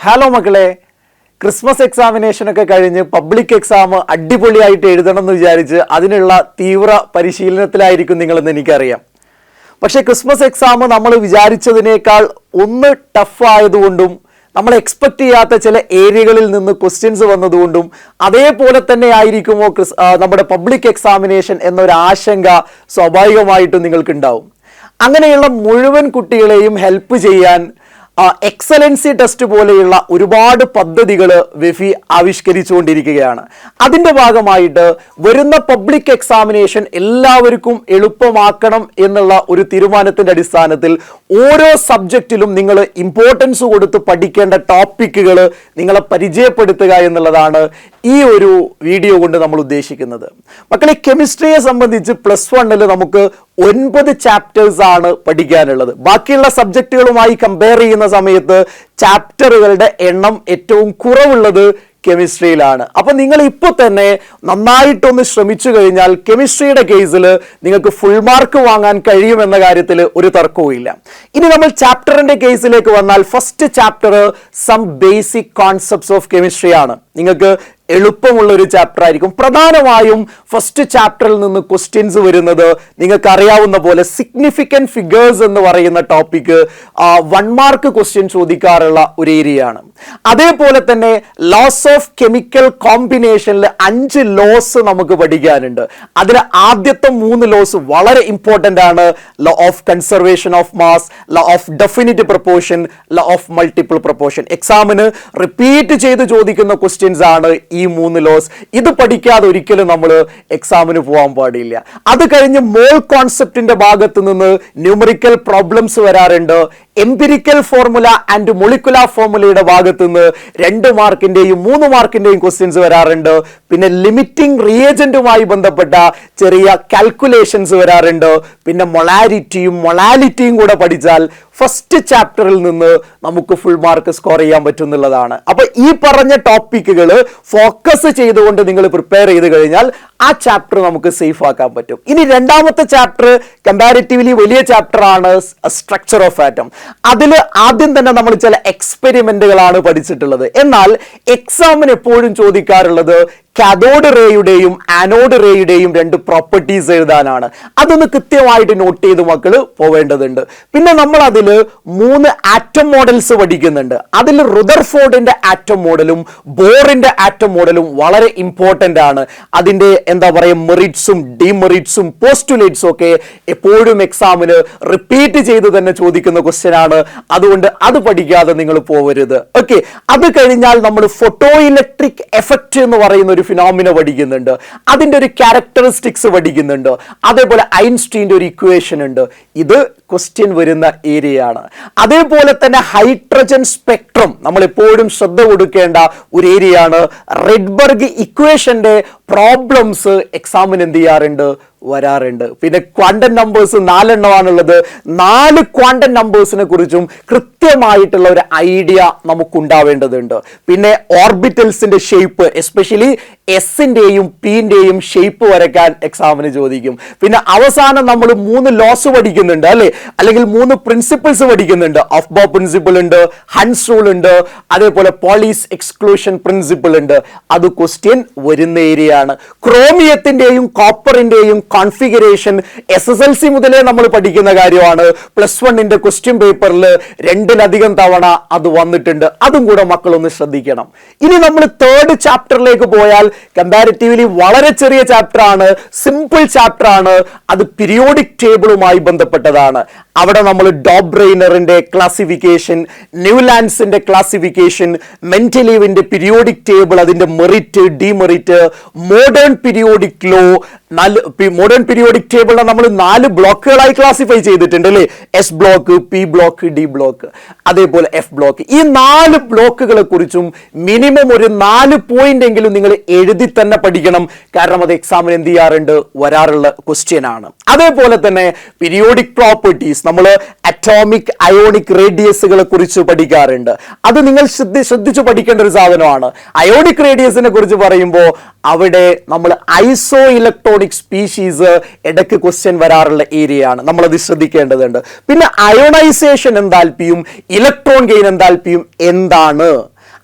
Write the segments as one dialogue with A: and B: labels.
A: Hello മക്കളെ, Christmas എക്സാമിനേഷനൊക്കെ കഴിഞ്ഞ് public exam അടിപൊളിയായിട്ട് എഴുതണം എന്ന് വിചാരിച്ച് അതിനുള്ള തീവ്ര പരിശീലനത്തിലായിരിക്കും നിങ്ങളെന്ന് എനിക്കറിയാം. പക്ഷേ ക്രിസ്മസ് എക്സാം നമ്മൾ വിചാരിച്ചതിനേക്കാൾ ഒന്ന് ടഫ് ആയതുകൊണ്ടും നമ്മൾ എക്സ്പെക്ട് ചെയ്യാത്ത ചില ഏരിയകളിൽ നിന്ന് ക്വസ്റ്റ്യൻസ് വന്നതുകൊണ്ടും അതേപോലെ തന്നെ ആയിരിക്കുമോ നമ്മുടെ പബ്ലിക് എക്സാമിനേഷൻ എന്നൊരു ആശങ്ക സ്വാഭാവികമായിട്ടും നിങ്ങൾക്കുണ്ടാവും. അങ്ങനെയുള്ള മുഴുവൻ കുട്ടികളെയും ഹെൽപ്പ് ചെയ്യാൻ എക്സലൻസി ടെസ്റ്റ് പോലെയുള്ള ഒരുപാട് പദ്ധതികൾ വെഫി ആവിഷ്കരിച്ചുകൊണ്ടിരിക്കുകയാണ്. അതിൻ്റെ ഭാഗമായിട്ട് വരുന്ന പബ്ലിക് എക്സാമിനേഷൻ എല്ലാവർക്കും എളുപ്പമാക്കണം എന്നുള്ള ഒരു തീരുമാനത്തിൻ്റെ അടിസ്ഥാനത്തിൽ ഓരോ സബ്ജക്റ്റിലും നിങ്ങൾ ഇമ്പോർട്ടൻസ് കൊടുത്ത് പഠിക്കേണ്ട ടോപ്പിക്കുകൾ നിങ്ങളെ പരിചയപ്പെടുത്തുക എന്നുള്ളതാണ് ഈ ഒരു വീഡിയോ കൊണ്ട് നമ്മൾ ഉദ്ദേശിക്കുന്നത്. മക്കളെ, കെമിസ്ട്രിയെ സംബന്ധിച്ച് +1 നമുക്ക് 9 ചാപ്റ്റേഴ്സ് ആണ് പഠിക്കാനുള്ളത്. ബാക്കിയുള്ള സബ്ജക്റ്റുകളുമായി കമ്പയർ ചെയ്യുന്ന സമയത്ത് ചാപ്റ്ററുകളുടെ എണ്ണം ഏറ്റവും കുറവുള്ളത് കെമിസ്ട്രിയിലാണ്. അപ്പൊ നിങ്ങൾ ഇപ്പോൾ തന്നെ നന്നായിട്ടൊന്ന് ശ്രമിച്ചു കഴിഞ്ഞാൽ കെമിസ്ട്രിയുടെ കേസിൽ നിങ്ങൾക്ക് ഫുൾ മാർക്ക് വാങ്ങാൻ കഴിയുമെന്ന കാര്യത്തിൽ ഒരു തർക്കവും ഇല്ല. ഇനി നമ്മൾ ചാപ്റ്ററിന്റെ കേസിലേക്ക് വന്നാൽ first chapter some basic concepts of chemistry ആണ്. നിങ്ങൾക്ക് എളുപ്പമുള്ള ഒരു ചാപ്റ്റർ ആയിരിക്കും. പ്രധാനമായും ഫസ്റ്റ് ചാപ്റ്ററിൽ നിന്ന് ക്വസ്റ്റ്യൻസ് വരുന്നത് നിങ്ങൾക്ക് അറിയാവുന്ന പോലെ സിഗ്നിഫിക്കൻറ്റ് ഫിഗേഴ്സ് എന്ന് പറയുന്ന ടോപ്പിക്ക് 1 മാർക്ക് ക്വസ്റ്റ്യൻ ചോദിക്കാറുള്ള ഒരു ഏരിയയാണ്. അതേപോലെ തന്നെ ലോസ് ഓഫ് കെമിക്കൽ കോമ്പിനേഷനിൽ 5 ലോസ് നമുക്ക് പഠിക്കാനുണ്ട്. അതിൽ ആദ്യത്തെ 3 ലോസ് വളരെ ഇമ്പോർട്ടൻ്റ് ആണ്. Law of conservation of mass, law of definite proportion, law of multiple proportion. എക്സാമിന് റിപ്പീറ്റ് ചെയ്ത് ചോദിക്കുന്ന ക്വസ്റ്റ്യൻസ് ആണ് ഈ 3 ലോസ്. ഇത് പഠിക്കാതെ ഒരിക്കലും നമ്മൾ എക്സാമിന് പോകാൻ പാടില്ല. അത് കഴിഞ്ഞ് മോൾ കോൺസെപ്റ്റിന്റെ ഭാഗത്ത് നിന്ന് ന്യൂമറിക്കൽ പ്രോബ്ലംസ് വരാറുണ്ട്. എംപിരിക്കൽ ഫോർമുല ആൻഡ് മൊളിക്കുലാർ ഫോർമുലയുടെ ഭാഗത്ത് നിന്ന് 2 മാർക്കിന്റെയും 3 മാർക്കിന്റെയും ക്വസ്റ്റ്യൻസ് വരാറുണ്ട്. പിന്നെ ലിമിറ്റിംഗ് റിയേജന്റുമായി ബന്ധപ്പെട്ട ചെറിയ കാൽക്കുലേഷൻസ് വരാറുണ്ട്. പിന്നെ മൊളാലിറ്റിയും കൂടെ പഠിച്ചാൽ ഫസ്റ്റ് ചാപ്റ്ററിൽ നിന്ന് നമുക്ക് ഫുൾ മാർക്ക് സ്കോർ ചെയ്യാൻ പറ്റുന്നുള്ളതാണ്. അപ്പൊ ഈ പറഞ്ഞ ടോപ്പിക്കുകൾ ഫോക്കസ് ചെയ്തുകൊണ്ട് നിങ്ങൾ പ്രിപ്പയർ ചെയ്ത് കഴിഞ്ഞാൽ ആ ചാപ്റ്റർ നമുക്ക് സേഫ് ആക്കാൻ പറ്റും. ഇനി രണ്ടാമത്തെ ചാപ്റ്റർ കമ്പാരിറ്റീവ്ലി വലിയ ചാപ്റ്റർ ആണ്, സ്ട്രക്ചർ ഓഫ് ആറ്റം. അതിൽ ആദ്യം തന്നെ നമ്മൾ ചില എക്സ്പെരിമെന്റുകളാണ് പഠിച്ചിട്ടുള്ളത്. എന്നാൽ എക്സാമിന് എപ്പോഴും ചോദിക്കാറുള്ളത് കാഥോഡ് റേയുടെയും ആനോഡ് റേയുടെയും 2 പ്രോപ്പർട്ടീസ് എഴുതാനാണ്. അതൊന്ന് കൃത്യമായിട്ട് നോട്ട് ചെയ്ത് മക്കൾ പോവേണ്ടതുണ്ട്. പിന്നെ നമ്മൾ അതിൽ 3 ആറ്റം മോഡൽസ് പഠിക്കുന്നുണ്ട്. അതിൽ റുദർഫോർഡിന്റെ ആറ്റം മോഡലും ബോറിന്റെ ആറ്റം മോഡലും വളരെ ഇമ്പോർട്ടൻ്റ് ആണ്. അതിൻ്റെ എന്താ പറയുക, മെറിറ്റ്സും ഡിമെറിറ്റ്സും പോസ്റ്റുലേറ്റ്സും ഒക്കെ എപ്പോഴും എക്സാമിന് റിപ്പീറ്റ് ചെയ്ത് തന്നെ ചോദിക്കുന്ന ക്വസ്റ്റ്യൻ ആണ്. അതുകൊണ്ട് അത് പഠിക്കാതെ നിങ്ങൾ പോവരുത്. ഓക്കെ, അത് കഴിഞ്ഞാൽ നമ്മൾ ഫോട്ടോ ഇലക്ട്രിക് എഫക്റ്റ് എന്ന് പറയുന്ന ഒരു ഫിനോമിന പഠിക്കുന്നുണ്ട്. അതിന്റെ ഒരു ക്യാരക്ടറിസ്റ്റിക്സ് പഠിക്കുന്നുണ്ട്. അതേപോലെ ഐൻസ്റ്റീൻ്റെ ഒരു ഇക്വേഷൻ ഉണ്ട്. ഇത് ക്വസ്റ്റ്യൻ വരുന്ന ഏരിയയാണ്. അതേപോലെ തന്നെ ഹൈഡ്രജൻ സ്പെക്ട്രം നമ്മൾ എപ്പോഴും ശ്രദ്ധ കൊടുക്കേണ്ട ഒരു ഏരിയയാണ്. റെഡ്ബർഗ് ഇക്വേഷന്റെ പ്രോബ്ലംസ് എക്സാമിന് എന്ത് ചെയ്യാറുണ്ട്, വരാറുണ്ട്. പിന്നെ ക്വാണ്ടം നമ്പേഴ്സ് 4 എണ്ണമാണുള്ളത്. 4 ക്വാണ്ടം നമ്പേഴ്സിനെ കുറിച്ചും കൃത്യമായിട്ടുള്ള ഒരു ഐഡിയ നമുക്കുണ്ടാവേണ്ടതുണ്ട്. പിന്നെ ഓർബിറ്റൽസിന്റെ ഷേപ്പ്, എസ്പെഷ്യലി എസിന്റെയും പിന്റെയും ഷേപ്പ് വരയ്ക്കാൻ എക്സാമിന് ചോദിക്കും. പിന്നെ അവസാനം നമ്മൾ 3 ലോസ് പഠിക്കുന്നുണ്ട് അല്ലെ, അല്ലെങ്കിൽ 3 പ്രിൻസിപ്പിൾസ് പഠിക്കുന്നുണ്ട്. ഓഫ് ബോ പ്രിൻസിപ്പിൾ ഉണ്ട്, ഹൺസ് റൂൾ ഉണ്ട്, അതേപോലെ പോളീസ് എക്സ്ക്ലൂഷൻ പ്രിൻസിപ്പിൾ ഉണ്ട്. അത് ക്വസ്റ്റ്യൻ വരുന്ന ഏരിയയാണ്. ക്രോമിയത്തിന്റെയും കോപ്പറിന്റെയും കോൺഫിഗറേഷൻ SSLC മുതലേ നമ്മൾ പഠിക്കുന്ന കാര്യമാണ്. +1 ക്വസ്റ്റ്യൻ പേപ്പറിൽ 2-ലധികം തവണ അത് വന്നിട്ടുണ്ട്. അതും കൂടെ മക്കളൊന്ന് ശ്രദ്ധിക്കണം. ഇനി നമ്മൾ 3rd ചാപ്റ്ററിലേക്ക് പോയാൽ കമ്പാരിറ്റീവ്ലി വളരെ ചെറിയ ചാപ്റ്റർ ആണ്, സിമ്പിൾ ചാപ്റ്റർ ആണ്. അത് പീരിയോഡിക് ടേബിളുമായി ബന്ധപ്പെട്ടതാണ്. അവിടെ നമ്മൾ ഡോബ്രെയ്നറിന്റെ ക്ലാസിഫിക്കേഷൻ, ന്യൂലാൻഡ്സിന്റെ ക്ലാസിഫിക്കേഷൻ, മെന്റലീവിന്റെ പീരിയോഡിക് ടേബിൾ, അതിന്റെ merit demerit, modern periodic law, modern periodic ടേബിളിനെ നമ്മൾ 4 ബ്ലോക്കുകളായി ക്ലാസിഫൈ ചെയ്തിട്ടുണ്ട് അല്ലേ. S block, P block, D block, അതേപോലെ F ബ്ലോക്ക്. ഈ 4 ബ്ലോക്കുകളെ കുറിച്ചും മിനിമം ഒരു 4 പോയിന്റ് എങ്കിലും നിങ്ങൾ എഴുതി തന്നെ പഠിക്കണം. കാരണം അത് എക്സാമിന് എന്ത് ചെയ്യാറുണ്ട്, വരാറുള്ള ക്വസ്റ്റ്യൻ ആണ്. അതേപോലെ തന്നെ പീരിയോഡിക് പ്രോപ്പർട്ടീസ്, നമ്മൾ അറ്റോമിക് അയോണിക് റേഡിയസുകളെ കുറിച്ച് പഠിക്കാറുണ്ട്. അത് നിങ്ങൾ ശ്രദ്ധിച്ചു പഠിക്കേണ്ട ഒരു സാധനമാണ്. അയോണിക് റേഡിയസിനെ കുറിച്ച് പറയുമ്പോൾ അവിടെ നമ്മൾ ഐസോ ഇലക്ട്രോണിക് സ്പീഷീസ് ഇടയ്ക്ക് ക്വസ്റ്റ്യൻ വരാറുള്ള ഏരിയയാണ്. നമ്മളത് ശ്രദ്ധിക്കേണ്ടതുണ്ട്. പിന്നെ അയോണൈസേഷൻ എൻതാൽപ്പിയും ഇലക്ട്രോൺ ഗെയിൻ എൻതാൽപ്പിയും എന്താണ്?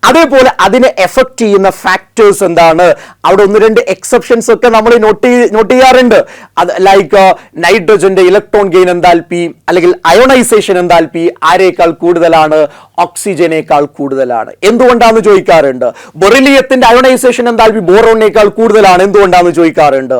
A: അതേപോലെ അതിനെ എഫക്ട് ചെയ്യുന്ന ഫാക്ടേഴ്സ് എന്താണ്, അവിടെ ഒന്ന് രണ്ട് എക്സെപ്ഷൻസ് ഒക്കെ നമ്മൾ നോട്ട് ചെയ്യാറുണ്ട്. അത് ലൈക്ക് നൈട്രജന്റെ ഇലക്ട്രോൺ ഗെയിൻ എന്താൽപി അല്ലെങ്കിൽ അയോണൈസേഷൻ എന്താൽപി ആരേക്കാൾ കൂടുതലാണ്, ഓക്സിജനേക്കാൾ കൂടുതലാണ്. എന്തുകൊണ്ടാന്ന് ചോദിക്കാറുണ്ട്. ബെറിലിയത്തിന്റെ അയോണൈസേഷൻ എന്താൽപി ബോറോണിനേക്കാൾ കൂടുതലാണ്, എന്തുകൊണ്ടാന്ന് ചോദിക്കാറുണ്ട്.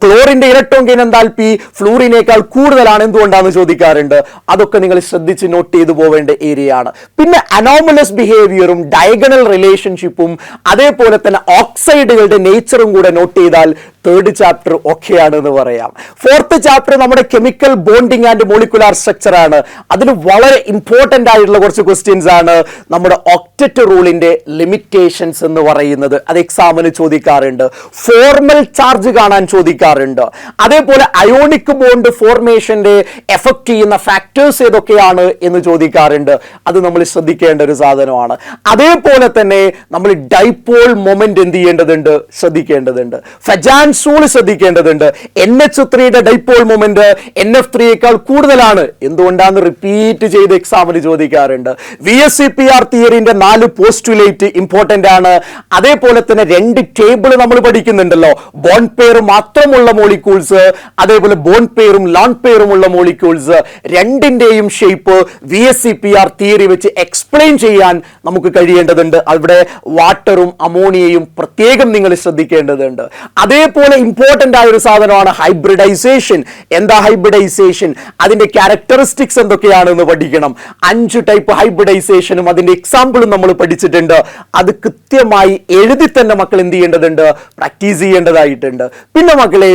A: ക്ലോറിന്റെ ഇലക്ട്രോൺ ഗെയിൻ എന്താൽപി ഫ്ലൂറിനേക്കാൾ കൂടുതലാണ്, എന്തുകൊണ്ടാന്ന് ചോദിക്കാറുണ്ട്. അതൊക്കെ നിങ്ങൾ ശ്രദ്ധിച്ച് നോട്ട് ചെയ്തു പോവേണ്ട ഏരിയ ആണ്. പിന്നെ അനോമലസ് ബിഹേവിയറും ഡയഗണൽ റിലേഷൻഷിപ്പും അതേപോലെ തന്നെ ഓക്സൈഡുകളുടെ നേച്ചറും കൂടെ നോട്ട് ചെയ്താൽ തേർഡ് ചാപ്റ്റർ ഓക്കെയാണ് എന്ന് പറയാം. ഫോർത്ത് ചാപ്റ്റർ നമ്മുടെ chemical bonding and molecular structure ആണ്. അതിന് വളരെ ഇമ്പോർട്ടന്റ് ആയിട്ടുള്ള കുറച്ച് ക്വസ്റ്റ്യൻസ് ആണ് നമ്മുടെ ഒക്ടറ്റ് റൂളിന്റെ ലിമിറ്റേഷൻസ് എന്ന് പറയുന്നത്. അത് എക്സാമിന് ചോദിക്കാറുണ്ട്. ഫോർമൽ ചാർജ് കാണാൻ ചോദിക്കാറുണ്ട്. അതേപോലെ അയോണിക് ബോണ്ട് ഫോർമേഷന്റെ എഫക്ട് ചെയ്യുന്ന ഫാക്ടേഴ്സ് ഏതൊക്കെയാണ് എന്ന് ചോദിക്കാറുണ്ട്. അത് നമ്മൾ ശ്രദ്ധിക്കേണ്ട ഒരു സാധനമാണ്. അതേപോലെ തന്നെ നമ്മൾ ഡൈപോൾ മൊമെന്റ് എന്ത് ചെയ്യേണ്ടതുണ്ട്, ശ്രദ്ധിക്കേണ്ടതുണ്ട്. ഫജാൻസൂൾ ശ്രദ്ധിക്കേണ്ടതുണ്ട്. NH3 ഡൈപോൾ മൊമെന്റ് NF3യേക്കാൾ കൂടുതലാണ്, എന്തുകൊണ്ടാണ് റിപ്പീറ്റ് ചെയ്ത് എക്സാമിന് ചോദിക്കാറുണ്ട്. VSEPR തിയറിന്റെ 4 പോസ്റ്റുലേറ്റ് ഇമ്പോർട്ടന്റ് ആണ്. അതേപോലെ തന്നെ 2 ടേബിൾ നമ്മൾ പഠിക്കുന്നുണ്ടല്ലോ, ബോൺ പെയർ മാത്രമുള്ള മോളിക്യൂൾസ്, അതേപോലെ ബോൺ പെയറും ലോൺ പെയറും ഉള്ള മോളിക്യൂൾസ്, രണ്ടിന്റെയും ഷേപ്പ് VSEPR തിയറി വെച്ച് എക്സ്പ്ലെയിൻ ചെയ്യാൻ നമുക്ക് കഴിയേണ്ടതുണ്ട്. അവിടെ വാട്ടറും അമോണിയയും പ്രത്യേകം നിങ്ങൾ ശ്രദ്ധിക്കേണ്ടതുണ്ട്. അതേപോലെ ഇമ്പോർട്ടന്റ് ആയ ഒരു സാധനമാണ് ഹൈബ്രിഡൈസേഷൻ. എന്താ ഹൈബ്രിഡൈസേഷൻ, അതിന്റെ ക്യാരക്ടറിസ്റ്റിക്സ് എന്തൊക്കെയാണെന്ന് പഠിക്കണം. 5 ടൈപ്പ് ഹൈബ്രിഡൈസേഷനും അതിന്റെ എക്സാമ്പിളും നമ്മൾ പഠിച്ചിട്ടുണ്ട്. അത് കൃത്യമായി എഴുതി തന്നെ മക്കൾ എന്ത് ചെയ്യേണ്ടതുണ്ട്, പ്രാക്ടീസ് ചെയ്യേണ്ടതായിട്ടുണ്ട്. പിന്നെ മക്കളെ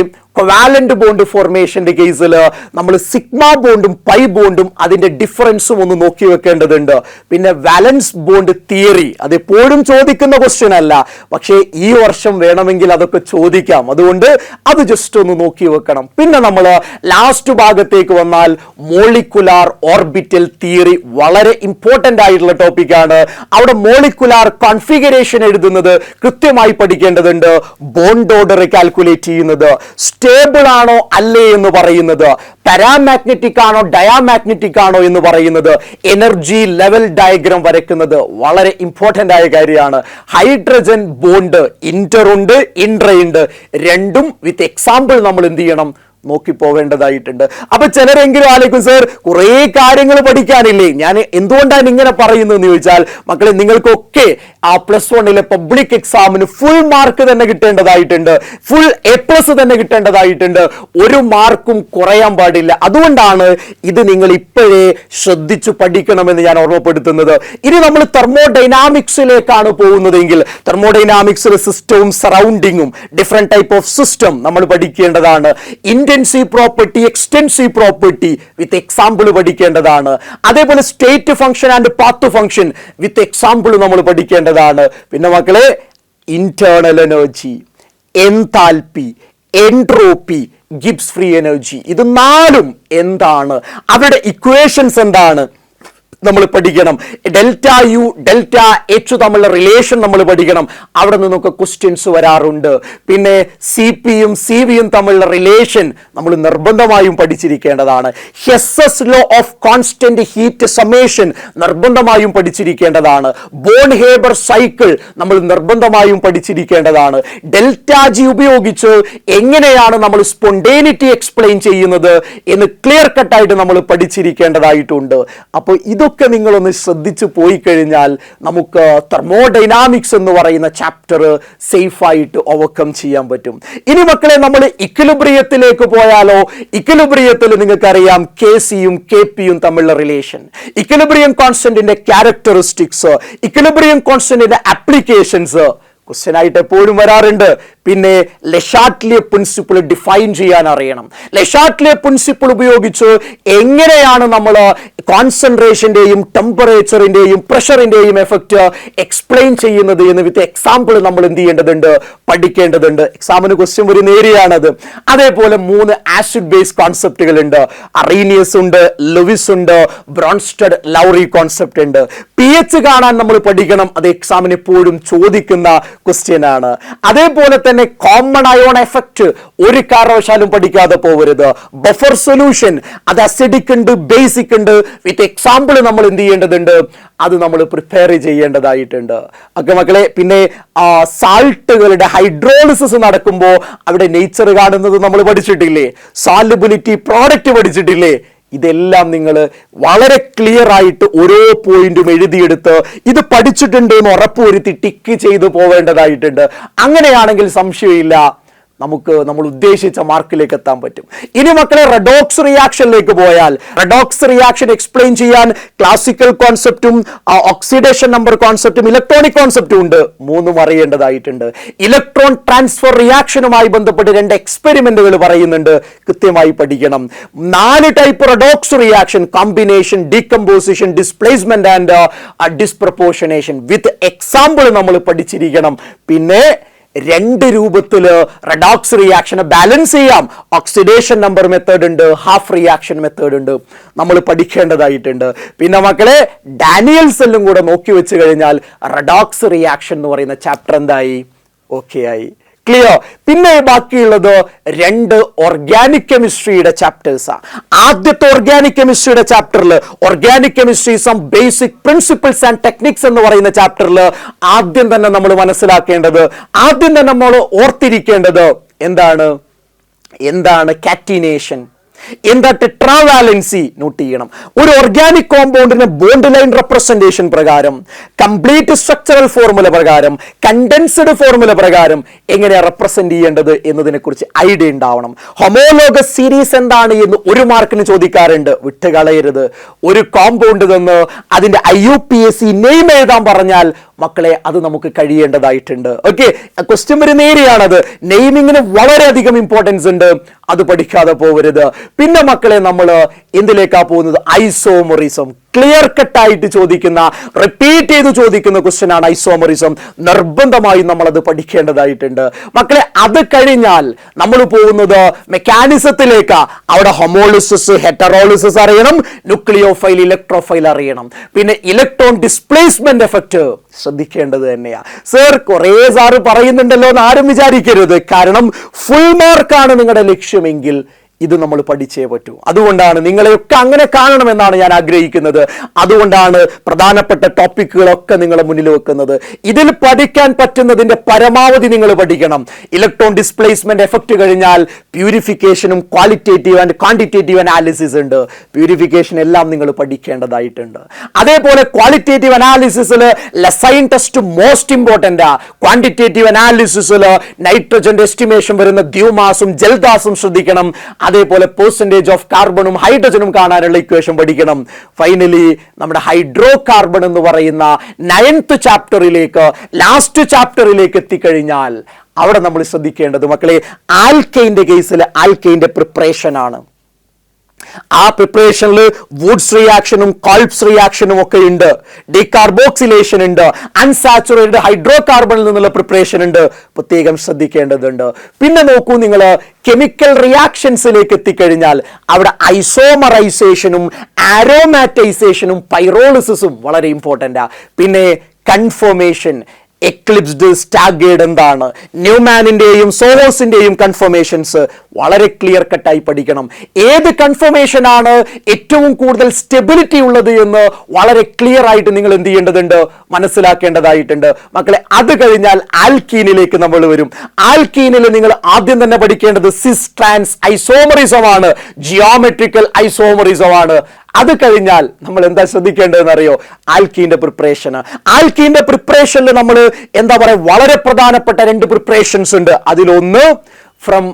A: വാലന്റ് ബോണ്ട് ഫോർമേഷന്റെ കേസിൽ നമ്മൾ സിഗ്മ ബോണ്ടും പൈ ബോണ്ടും അതിന്റെ ഡിഫറൻസും ഒന്ന് നോക്കി വെക്കേണ്ടതുണ്ട്. പിന്നെ വാലൻസ് ബോണ്ട് തിയറി അത് എപ്പോഴും ചോദിക്കുന്ന ക്വസ്റ്റ്യൻ അല്ല, പക്ഷേ ഈ വർഷം വേണമെങ്കിൽ അതൊക്കെ ചോദിക്കാം. അതുകൊണ്ട് അത് ജസ്റ്റ് ഒന്ന് നോക്കി വെക്കണം. പിന്നെ നമ്മൾ ലാസ്റ്റ് ഭാഗത്തേക്ക് വന്നാൽ മോളിക്കുലാർ ഓർബിറ്റൽ തിയറി വളരെ ഇമ്പോർട്ടന്റ് ആയിട്ടുള്ള ടോപ്പിക്കാണ്. അവിടെ മോളിക്കുലാർ കോൺഫിഗറേഷൻ എഴുതുന്നത് കൃത്യമായി പഠിക്കേണ്ടതുണ്ട്. ബോണ്ട് ഓർഡർ കാൽക്കുലേറ്റ് ചെയ്യുന്നത്, സ്റ്റേബിൾ ആണോ അല്ലേ എന്ന് പറയുന്നത്, പാരാമാഗ്നറ്റിക് ആണോ ഡയാമാഗ്നറ്റിക് ആണോ എന്ന് പറയുന്നത്, എനർജി ലെവൽ ഡയഗ്രാം വരയ്ക്കുന്നത് വളരെ ഇമ്പോർട്ടന്റ് ആയ കാര്യമാണ്. ഹൈഡ്രജൻ ബോണ്ട് ഇന്റർ ഉണ്ട്, ഇൻട്രയുണ്ട്, രണ്ടും വിത്ത് എക്സാമ്പിൾ നമ്മൾ എന്ത് ചെയ്യണം, നോക്കി പോവേണ്ടതായിട്ടുണ്ട്. അപ്പൊ ചിലരെങ്കിലും ആലോചിക്കും, സർ കുറെ കാര്യങ്ങൾ പഠിക്കാനില്ലേ, ഞാൻ എന്തുകൊണ്ടാണ് ഇങ്ങനെ പറയുന്നത് എന്ന് ചോദിച്ചാൽ, മക്കളെ നിങ്ങൾക്കൊക്കെ ആ +1 പബ്ലിക് എക്സാമിന് ഫുൾ മാർക്ക് തന്നെ കിട്ടേണ്ടതായിട്ടുണ്ട്, ഫുൾ A+ തന്നെ കിട്ടേണ്ടതായിട്ടുണ്ട്. ഒരു മാർക്കും കുറയാൻ പാടില്ല. അതുകൊണ്ടാണ് ഇത് നിങ്ങൾ ഇപ്പോഴേ ശ്രദ്ധിച്ചു പഠിക്കണമെന്ന് ഞാൻ ഓർമ്മപ്പെടുത്തുന്നത്. ഇനി നമ്മൾ തെർമോഡൈനാമിക്സിലേക്കാണ് പോകുന്നതെങ്കിൽ തെർമോഡൈനാമിക്സിലെ സിസ്റ്റവും സറൗണ്ടിങ്ങും ഡിഫറെന്റ് ടൈപ്പ് ഓഫ് സിസ്റ്റം നമ്മൾ പഠിക്കേണ്ടതാണ്. Intensive property, extensive property with example പഠിക്കേണ്ടതാണ്. അതേപോലെ state function and path function with example നമ്മൾ പഠിക്കേണ്ടതാണ്. പിന്നെ മക്കളെ internal energy, enthalpy, entropy, Gibbs free energy, ഇത് 4ഉം എന്താണ്, അവരുടെ ഇക്വേഷൻസ് എന്താണ് നമ്മൾ പഠിക്കണം. ഡെൽറ്റ യു ഡെൽറ്റ എച്ച് തമ്മിലുള്ള റിലേഷൻ നമ്മൾ പഠിക്കണം. അവിടെ നിന്നൊക്കെ ക്വസ്റ്റ്യൻസ് വരാറുണ്ട്. പിന്നെ CPയും CVയും തമ്മിലുള്ള റിലേഷൻ നമ്മൾ നിർബന്ധമായും പഠിച്ചിരിക്കേണ്ടതാണ്. Hess's law of constant heat summation നിർബന്ധമായും പഠിച്ചിരിക്കേണ്ടതാണ്. ബോൺ ഹേബർ സൈക്കിൾ നമ്മൾ നിർബന്ധമായും പഠിച്ചിരിക്കേണ്ടതാണ്. ഡെൽറ്റ ജി ഉപയോഗിച്ച് എങ്ങനെയാണ് നമ്മൾ സ്പോണ്ടേനിറ്റി എക്സ്പ്ലെയിൻ ചെയ്യുന്നത് എന്ന് ക്ലിയർ കട്ടായിട്ട് നമ്മൾ പഠിച്ചിരിക്കേണ്ടതായിട്ടുണ്ട്. അപ്പോൾ ഇതൊക്കെ നിങ്ങളൊന്ന് ശ്രദ്ധിച്ചു പോയി കഴിഞ്ഞാൽ നമുക്ക് തെർമോഡൈനാമിക്സ് എന്ന് പറയുന്ന ചാപ്റ്റർ സേഫ് ആയിട്ട് ഓവർകം ചെയ്യാൻ പറ്റും. ഇനി മക്കളെ നമ്മൾ ഇക്വിലിബ്രിയത്തിലേക്ക് പോയാലോ. ഇക്വിലിബ്രിയത്തിൽ നിങ്ങൾക്കറിയാം KCയും KPയും തമ്മിലുള്ള റിലേഷൻ, ഇക്വിലിബ്രിയം കോൺസ്റ്റന്റിന്റെ ക്യാരക്ടറിസ്റ്റിക്സ്, ഇക്വിലിബ്രിയം കോൺസ്റ്റന്റിന്റെ ആപ്ലിക്കേഷൻസ് ക്വസ്റ്റ്യൻ ആയിട്ട് എപ്പോഴും വരാറുണ്ട്. പിന്നെ ലെഷാട്ട്ലിയ പ്രിൻസിപ്പിൾ ഡിഫൈൻ ചെയ്യാൻ അറിയണം. ലെഷാട്ട്ലിയ പ്രിൻസിപ്പിൾ ഉപയോഗിച്ച് എങ്ങനെയാണ് നമ്മൾ കോൺസെൻട്രേഷന്റെയും ടെമ്പറേച്ചറിന്റെയും പ്രഷറിന്റെയും എഫക്റ്റ് എക്സ്പ്ലെയിൻ ചെയ്യുന്നത് എന്ന് വിത്ത് എക്സാമ്പിൾ നമ്മൾ എന്ത് ചെയ്യേണ്ടതുണ്ട്, പഠിക്കേണ്ടതുണ്ട്. എക്സാമിന് ക്വസ്റ്റ്യൻ വരുന്ന ഏരിയയാണത്. അതേപോലെ 3 ആസിഡ് ബേസ് കോൺസെപ്റ്റുകൾ ഉണ്ട്. അറീനിയസ് ഉണ്ട്, ലുവിസ് ഉണ്ട്, ബ്രോൺസ്റ്റഡ് ലൗറി കോൺസെപ്റ്റ് ഉണ്ട്. pH കാണാൻ നമ്മൾ പഠിക്കണം. അത് എക്സാമിന് എപ്പോഴും ചോദിക്കുന്ന ക്വസ്റ്റ്യൻ ആണ്. അതേപോലെ തന്നെ തന്നെ കോമൺ അയോൺ എഫക്റ്റ് ഒരു കാരണവശാലും പഠിക്കാതെ പോകരുത്. ബഫർ സൊല്യൂഷൻ അത് അസിഡിക് ഉണ്ട്, ബേസിക് ഉണ്ട്. വിത്ത് എക്സാമ്പിൾ നമ്മൾ എന്ത് ചെയ്യേണ്ടതുണ്ട്, അത് നമ്മൾ പ്രിപ്പയർ ചെയ്യേണ്ടതായിട്ടുണ്ട്. ഒക്കെ മക്കളെ, പിന്നെ സാൾട്ടുകളുടെ ഹൈഡ്രോളിസിസ് നടക്കുമ്പോൾ അവിടെ നേച്ചർ കാണുന്നത് നമ്മൾ പഠിച്ചിട്ടില്ലേ, സാലുബിലിറ്റി പ്രോഡക്റ്റ് പഠിച്ചിട്ടില്ലേ. ഇതെല്ലാം നിങ്ങൾ വളരെ ക്ലിയർ ആയിട്ട് ഓരോ പോയിന്റും എഴുതിയെടുത്ത് ഇത് പഠിച്ചിട്ടുണ്ട് എന്ന് ഉറപ്പുവരുത്തി ടിക്ക് ചെയ്ത് പോവേണ്ടതായിട്ടുണ്ട്. അങ്ങനെയാണെങ്കിൽ സംശയമില്ല, നമുക്ക് നമ്മൾ ഉദ്ദേശിച്ച മാർക്കിലേക്ക് എത്താൻ പറ്റും. ഇനി മക്കളെ റെഡോക്സ് റിയാക്ഷനിലേക്ക് പോയാൽ, റെഡോക്സ് റിയാക്ഷൻ എക്സ്പ്ലെയിൻ ചെയ്യാൻ ക്ലാസിക്കൽ കോൺസെപ്റ്റും ഓക്സിഡേഷൻ നമ്പർ കോൺസെപ്റ്റും ഇലക്ട്രോണിക് കോൺസെപ്റ്റും ഉണ്ട്. മൂന്നും അറിയേണ്ടതായിട്ടുണ്ട്. ഇലക്ട്രോൺ ട്രാൻസ്ഫർ റിയാക്ഷനുമായി ബന്ധപ്പെട്ട് 2 എക്സ്പെരിമെന്റുകൾ പറയുന്നുണ്ട്, കൃത്യമായി പഠിക്കണം. 4 type redox reaction: combination, decomposition, displacement and disproportionation. With example നമ്മൾ പഠിച്ചിരിക്കണം. പിന്നെ 2 രൂപത്തില് റെഡോക്സ് റിയാക്ഷനെ ബാലൻസ് ചെയ്യാം. ഓക്സിഡേഷൻ നമ്പർ മെത്തേഡ് ഉണ്ട്, ഹാഫ് റിയാക്ഷൻ മെത്തേഡ് ഉണ്ട്, നമ്മൾ പഠിക്കേണ്ടതായിട്ടുണ്ട്. പിന്നെ മക്കളെ ഡാനിയൽസെല്ലും കൂടെ നോക്കി വെച്ച് കഴിഞ്ഞാൽ റെഡോക്സ് റിയാക്ഷൻ എന്ന് പറയുന്ന ചാപ്റ്റർ എന്തായി, ഓക്കെ ആയി, ക്ലിയർ. പിന്നെ ബാക്കിയുള്ളത് 2 ഓർഗാനിക് കെമിസ്ട്രിയുടെ ചാപ്റ്റേഴ്സാണ്. ആദ്യത്തെ ഓർഗാനിക് കെമിസ്ട്രിയുടെ ചാപ്റ്ററിൽ organic chemistry some basic principles and techniques എന്ന് പറയുന്ന ചാപ്റ്ററിൽ ആദ്യം തന്നെ നമ്മൾ മനസ്സിലാക്കേണ്ടത്, ആദ്യം തന്നെ നമ്മൾ ഓർത്തിരിക്കേണ്ടത് എന്താണ് കാറ്റിനേഷൻ, എന്താ ടെട്രാവാലൻസി നോട്ട് ചെയ്യണം. ഒരു ഓർഗാനിക് കോമ്പൗണ്ടിന്റെ ബോണ്ട് ലൈൻ റെപ്രസെന്റേഷൻ പ്രകാരം, കംപ്ലീറ്റ് സ്ട്രക്ചറൽ ഫോർമുല പ്രകാരം, കണ്ടൻസ്ഡ് ഫോർമുല പ്രകാരം എങ്ങനെയാണ് റെപ്രസെന്റ് ചെയ്യേണ്ടത് എന്നതിനെ കുറിച്ച് ഐഡിയ ഉണ്ടാവണം. ഹോമോലോഗസ് സീരീസ് എന്താണ് എന്ന് 1 മാർക്കിന് ചോദിക്കാറുണ്ട്, വിട്ടുകളയരുത്. ഒരു കോമ്പൗണ്ട് തന്ന് അതിന്റെ IUPAC നെയിം എഴുതാൻ പറഞ്ഞാൽ മക്കളെ അത് നമുക്ക് കഴിയേണ്ടതായിട്ടുണ്ട്. ഓക്കെ, ക്വസ്റ്റ്യൻ വരുന്ന ഏരിയയാണത്. നെയിമിങ്ങിന് വളരെയധികം ഇമ്പോർട്ടൻസ് ഉണ്ട്, അത് പഠിക്കാതെ പോകരുത്. പിന്നെ മക്കളെ നമ്മൾ എന്തിലേക്കാ പോകുന്നത്, ഐസോമറിസം. ക്ലിയർ കട്ടായിട്ട് ചോദിക്കുന്ന, റിപ്പീറ്റ് ചെയ്ത് ചോദിക്കുന്ന ക്വസ്റ്റ്യൻ ആണ് ഐസോമറിസം. നിർബന്ധമായും നമ്മൾ അത് പഠിക്കേണ്ടതായിട്ടുണ്ട് മക്കളെ. അത് കഴിഞ്ഞാൽ നമ്മൾ പോകുന്നത് മെക്കാനിസത്തിലേക്കാ. അവിടെ ഹോമോളിസിസ്, ഹെറ്ററോളിസിസ് അറിയണം, ന്യൂക്ലിയോഫൈൽ, ഇലക്ട്രോഫൈൽ അറിയണം. പിന്നെ ഇലക്ട്രോൺ ഡിസ്പ്ലേസ്മെന്റ് എഫക്റ്റ് ശ്രദ്ധിക്കേണ്ടത് തന്നെയാ. സർ കുറേ സാറ് പറയുന്നുണ്ടല്ലോ എന്ന് ആരും വിചാരിക്കരുത്. കാരണം ഫുൾ മാർക്കാണ് നിങ്ങളുടെ ലക്ഷ്യമെങ്കിൽ ഇത് നമ്മൾ പഠിച്ചേ പറ്റൂ. അതുകൊണ്ടാണ് നിങ്ങളെയൊക്കെ അങ്ങനെ കാണണമെന്നാണ് ഞാൻ ആഗ്രഹിക്കുന്നത്. അതുകൊണ്ടാണ് പ്രധാനപ്പെട്ട ടോപ്പിക്കുകളൊക്കെ നിങ്ങളെ മുന്നിൽ വെക്കുന്നത്. ഇതിൽ പഠിക്കാൻ പറ്റുന്നതിന്റെ പരമാവധി നിങ്ങൾ പഠിക്കണം. ഇലക്ട്രോൺ ഡിസ്പ്ലേസ്മെന്റ് എഫക്റ്റ് കഴിഞ്ഞാൽ പ്യൂരിഫിക്കേഷനും ക്വാളിറ്റേറ്റീവ് ആൻഡ് ക്വാണ്ടിറ്റേറ്റീവ് അനാലിസിസ് ഉണ്ട്. പ്യൂരിഫിക്കേഷൻ എല്ലാം നിങ്ങൾ പഠിക്കേണ്ടതായിട്ടുണ്ട്. അതേപോലെ ക്വാളിറ്റേറ്റീവ് അനാലിസിസിൽ Lassaigne test most important. Quantitative അനാലിസിസിൽ നൈട്രജന്റെ എസ്റ്റിമേഷൻ വരുന്ന ദ്യൂമാസും ജൽദാസും ശ്രദ്ധിക്കണം. അതേപോലെ പെർസെന്റേജ് ഓഫ് കാർബണും ഹൈഡ്രജനും കാണാനുള്ള ഇക്വേഷൻ പഠിക്കണം. ഫൈനലി നമ്മുടെ ഹൈഡ്രോ കാർബൺ എന്ന് പറയുന്ന 9th ചാപ്റ്ററിലേക്ക്, ലാസ്റ്റ് ചാപ്റ്ററിലേക്ക് എത്തിക്കഴിഞ്ഞാൽ അവിടെ നമ്മൾ ശ്രദ്ധിക്കേണ്ടത് മക്കളെ ആൽക്കൈന്റെ കേസിൽ ആൽക്കൈന്റെ പ്രിപ്പറേഷൻ ആണ്. ആ പ്രിപ്പറേഷനിൽ വുഡ്സ് റിയാക്ഷനും കോൾപ്സ് റിയാക്ഷനും ഒക്കെ ഉണ്ട്, ഡീകാർബോക്സിലേഷൻ ഉണ്ട്, അൺസാച്ചുറേറ്റഡ് ഹൈഡ്രോ കാർബണിൽ നിന്നുള്ള പ്രിപ്പറേഷൻ ഉണ്ട്, പ്രത്യേകം ശ്രദ്ധിക്കേണ്ടതുണ്ട്. പിന്നെ നോക്കൂ നിങ്ങൾ കെമിക്കൽ റിയാക്ഷൻസിലേക്ക് എത്തിക്കഴിഞ്ഞാൽ അവിടെ ഐസോമറൈസേഷനും ആരോമാറ്റൈസേഷനും പൈറോളിസിസും വളരെ ഇമ്പോർട്ടൻ്റാ. പിന്നെ കൺഫോർമേഷൻ, എക്ലിപ്സ്ഡ്, സ്റ്റാഗേർഡ് എന്താണ്, ന്യൂമാനിന്റെയും സോഹോസിന്റെയും കൺഫർമേഷൻസ് വളരെ ക്ലിയർ കട്ടായി പഠിക്കണം. ഏത് കൺഫർമേഷൻ ആണ് ഏറ്റവും കൂടുതൽ സ്റ്റെബിലിറ്റി ഉള്ളത് എന്ന് വളരെ ക്ലിയർ ആയിട്ട് നിങ്ങൾ എന്ത് ചെയ്യേണ്ടതുണ്ട്, മനസ്സിലാക്കേണ്ടതായിട്ടുണ്ട് മക്കളെ. അത് കഴിഞ്ഞാൽ ആൽക്കീനിലേക്ക് നമ്മൾ വരും. ആൽക്കീനിൽ നിങ്ങൾ ആദ്യം തന്നെ പഠിക്കേണ്ടത് സിസ് ട്രാൻസ് ഐസോമറിസം ആണ്, ജിയോമെട്രിക്കൽ ഐസോമറിസം ആണ്. അത് കഴിഞ്ഞാൽ നമ്മൾ എന്താ ശ്രദ്ധിക്കേണ്ടതെന്ന് അറിയോ, ആൽക്കീന്റെ പ്രിപ്പറേഷൻ. ആൽക്കീന്റെ പ്രിപ്പറേഷനിൽ നമ്മൾ എന്താ പറയുക, വളരെ പ്രധാനപ്പെട്ട 2 പ്രിപ്പറേഷൻസ് ഉണ്ട്. അതിലൊന്ന് ഫ്രം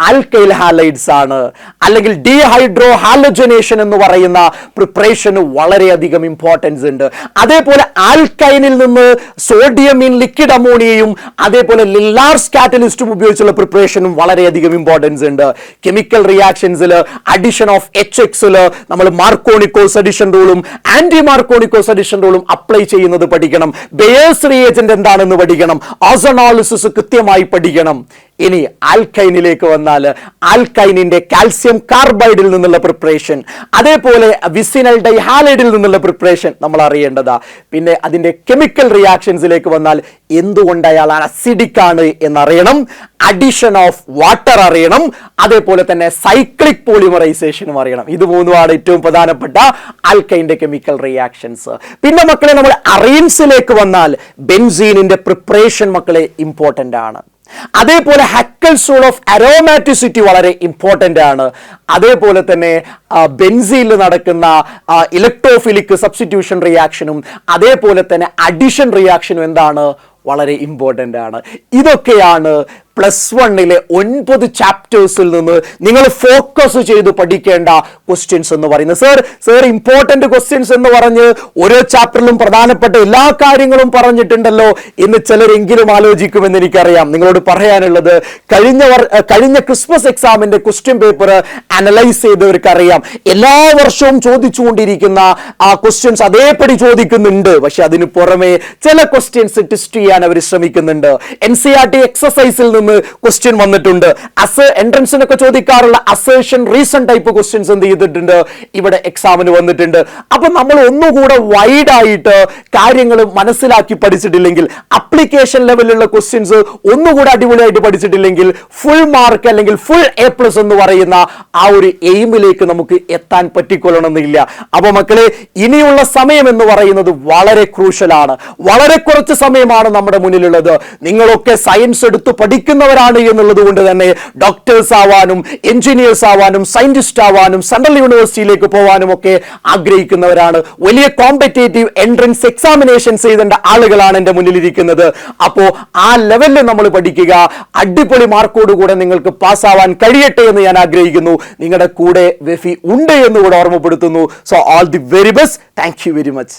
A: ആൽക്കൈൽ ഹാലൈഡ്സ് ആണ്, അല്ലെങ്കിൽ ഡീഹൈഡ്രോ ഹാലജനേഷൻ എന്ന് പറയുന്ന പ്രിപ്പറേഷന് വളരെയധികം ഇമ്പോർട്ടൻസ് ഉണ്ട്. അതേപോലെ ആൽക്കൈനിൽ നിന്ന് സോഡിയം ഇൻ ലിക്വിഡ് അമോണിയയും അതേപോലെ ലില്ലാർസ് കാറ്റലിസ്റ്റും ഉപയോഗിച്ചുള്ള പ്രിപ്പറേഷനും വളരെയധികം ഇമ്പോർട്ടൻസ് ഉണ്ട്. കെമിക്കൽ റിയാക്ഷൻസിൽ അഡിഷൻ ഓഫ് HX നമ്മൾ മാർക്കോണിക്കോസ് അഡിഷൻ റൂളും ആന്റി മാർക്കോണിക്കോസ് അഡിഷൻ റൂളും അപ്ലൈ ചെയ്യുന്നത് പഠിക്കണം. ബെയേഴ്സ് റിയേജന്റ് എന്താണെന്ന് പഠിക്കണം. ഓസോണോളിസിസ് കൃത്യമായി പഠിക്കണം. ഇനി ആൽക്കൈനിലേക്ക് വന്നാൽ ആൽക്കൈനിന്റെ കാൽസ്യം കാർബൈഡിൽ നിന്നുള്ള പ്രിപ്പറേഷൻ, അതേപോലെ വിസിനൽ ഡൈഹാലൈഡിൽ നിന്നുള്ള പ്രിപ്പറേഷൻ നമ്മൾ അറിയേണ്ടതാ. പിന്നെ അതിന്റെ കെമിക്കൽ റിയാക്ഷൻസിലേക്ക് വന്നാൽ എന്തുകൊണ്ട് അയാൾ അസിഡിക് ആണ് എന്നറിയണം, അഡിഷൻ ഓഫ് വാട്ടർ അറിയണം, അതേപോലെ തന്നെ സൈക്ലിക് പോളിമറൈസേഷനും അറിയണം. ഇത് മൂന്നുമാണ് ഏറ്റവും പ്രധാനപ്പെട്ട ആൽക്കൈന്റെ കെമിക്കൽ റിയാക്ഷൻസ്. പിന്നെ മക്കളെ നമ്മൾ അറീൻസിലേക്ക് വന്നാൽ ബെൻസീനിന്റെ പ്രിപ്പറേഷൻ മക്കളെ ഇമ്പോർട്ടന്റ് ആണ്. അതേപോലെ ഹക്കൽസോൾ ഓഫ് അരോമാറ്റിസിറ്റി വളരെ ഇമ്പോർട്ടന്റ് ആണ്. അതേപോലെ തന്നെ ബെൻസീനിൽ നടക്കുന്ന ഇലക്ട്രോഫിലിക് സബ്സ്റ്റിറ്റ്യൂഷൻ റിയാക്ഷനും അതേപോലെ തന്നെ അഡിഷൻ റിയാക്ഷനും എന്താണ്, വളരെ ഇമ്പോർട്ടൻ്റ് ആണ്. ഇതൊക്കെയാണ് +1 9 ചാപ്റ്റേഴ്സിൽ നിന്ന് നിങ്ങൾ ഫോക്കസ് ചെയ്ത് പഠിക്കേണ്ട ക്വസ്റ്റ്യൻസ് എന്ന് പറയുന്നത്. സർ ഇമ്പോർട്ടന്റ് ക്വസ്റ്റ്യൻസ് എന്ന് പറഞ്ഞ് ഓരോ ചാപ്റ്ററിലും പ്രധാനപ്പെട്ട എല്ലാ കാര്യങ്ങളും എന്ന് ചിലരെങ്കിലും ആലോചിക്കുമെന്ന് എനിക്കറിയാം. നിങ്ങളോട് പറയാനുള്ളത്, കഴിഞ്ഞ ക്രിസ്മസ് എക്സാമിന്റെ ക്വസ്റ്റ്യൻ പേപ്പർ അനലൈസ് ചെയ്തവർക്ക് അറിയാം, എല്ലാ വർഷവും ചോദിച്ചുകൊണ്ടിരിക്കുന്ന ആ ക്വസ്റ്റ്യൻസ് അതേപടി ചോദിക്കുന്നുണ്ട്. പക്ഷെ അതിന് പുറമെ ചില ക്വസ്റ്റ്യൻസ് ടെസ്റ്റ് ചെയ്യാൻ അവർ ശ്രമിക്കുന്നുണ്ട്. NCERT എക്സസൈസിൽ നിന്ന് ക്വസ്റ്റ്യൻ വന്നിട്ടുണ്ട്. എൻട്രൻസിനൊക്കെ ചോദിക്കാറുള്ള അസേഷൻ റീസൺ ടൈപ്പ് ക്വസ്റ്റ്യൻസ് എന്ത് ചെയ്തിട്ടുണ്ട്, ഇവിടെ എക്സാമിന് വന്നിട്ടുണ്ട്. അപ്പൊ നമ്മൾ ഒന്നുകൂടെ വൈഡ് ആയിട്ട് കാര്യങ്ങൾ മനസ്സിലാക്കി പഠിച്ചിട്ടില്ലെങ്കിൽ, അപ്ലിക്കേഷൻ ലെവലിലുള്ള ക്വസ്റ്റ്യൻസ് ഒന്നുകൂടെ അടിപൊളിയായിട്ട് പഠിച്ചിട്ടില്ലെങ്കിൽ ഫുൾ മാർക്ക് അല്ലെങ്കിൽ ഫുൾ A+ എന്ന് പറയുന്ന ആ ഒരു എയിമിലേക്ക് നമുക്ക് എത്താൻ പറ്റിക്കൊള്ളണമെന്നില്ല. അപ്പൊ മക്കളെ, ഇനിയുള്ള സമയം എന്ന് പറയുന്നത് വളരെ ക്രൂഷ്യലാണ്. വളരെ കുറച്ച് സമയമാണ് നമ്മുടെ മുന്നിലുള്ളത്. നിങ്ങളൊക്കെ സയൻസ് എടുത്ത് പഠിക്കുന്നവരാണ് എന്നുള്ളത് കൊണ്ട് തന്നെ ഡോക്ടേഴ്സ് ആവാനും എഞ്ചിനീയേഴ്സ് ആവാനും സയന്റിസ്റ്റ് ആവാനും സെൻട്രൽ യൂണിവേഴ്സിറ്റിയിലേക്ക് പോകാനും ഒക്കെ ആഗ്രഹിക്കുന്നവരാണ്. വലിയ കോമ്പറ്റേറ്റീവ് എൻട്രൻസ് എക്സാമിനേഷൻസ് എഴുതേണ്ട ആളുകളാണ് എൻ്റെ മുന്നിലിരിക്കുന്നത്. അപ്പോൾ ആ ലെവലിൽ നമ്മൾ പഠിക്കുക. അടിപൊളി മാർക്കോടുകൂടെ നിങ്ങൾക്ക് പാസ്സാവാൻ കഴിയട്ടെ എന്ന് ഞാൻ ആഗ്രഹിക്കുന്നു. നിങ്ങളുടെ കൂടെ വെഫി ഉണ്ട് എന്ന് കൂടെ ഓർമ്മപ്പെടുത്തുന്നു. So all the very best. Thank you very much.